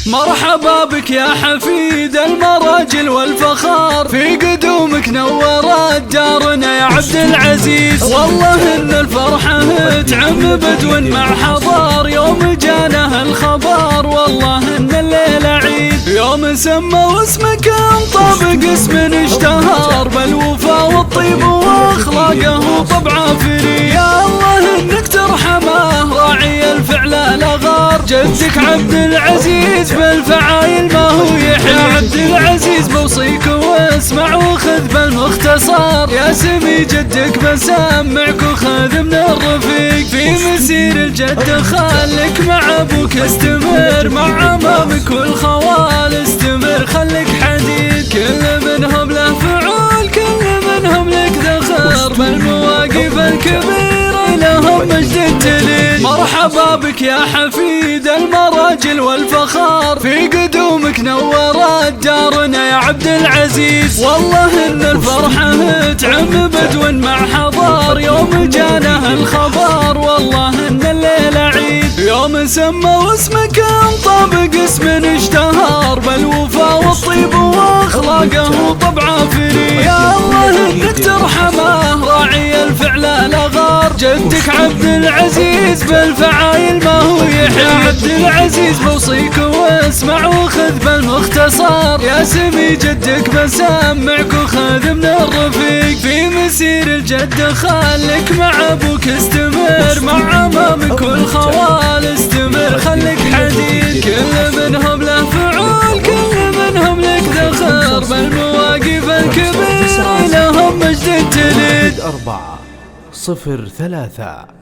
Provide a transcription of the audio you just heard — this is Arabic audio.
مرحبا بك يا حفيد المراجل والفخار، في قدومك نورت دارنا يا عبد العزيز. والله ان الفرحة تعم بدو مع حضار، يوم جانا الخبر والله ان الليلة عيد. يوم سموا اسمك انطبق اسم اشتهر، بالوفا والطيب واخلاقه طبعه فريد. يا الله انك ترحمه راعي الفعل الاغار، جدك عبد العزيز بالفعايل ما هو يحيي. يا عبد العزيز بوصيك واسمع وخذ بالمختصر، يا سمي جدك بسمعك وخذ من الرفيق. في مسير الجد خليك مع ابوك استمر، مع عمامك والخوال استمر خليك حديد. كل منهم له فعول كل منهم لك ذخر، بالمواقف الكبيرة لهم مجد تليد. مرحبا بك يا حفيد المراجل والفخار، في قدومك نورت دارنا يا عبد العزيز. والله ان الفرحة تعم بدو مع حضار، يوم جانا الخبر والله ان الليلة عيد. يوم سموا اسمك انطبق اسم اشتهر، بالوفا والطيب واخلاقه طبعه فريد. يا الله انك ترحمه راعي الفعل الاغار، جدك عبد العزيز بالفعايل ما هو يحيي. يا عبد العزيز بوصيك واسمع وخذ بالمختصر، يا سمي جدك بسمعك وخذ من الرفيق. في مسير الجد خليك مع ابوك استمر، مع عمامك والخوال استمر خليك حديد. كل منهم له فعول كل منهم لك ذخر، بالمواقف الكبيرة لهم مجد تليد. 4-0-3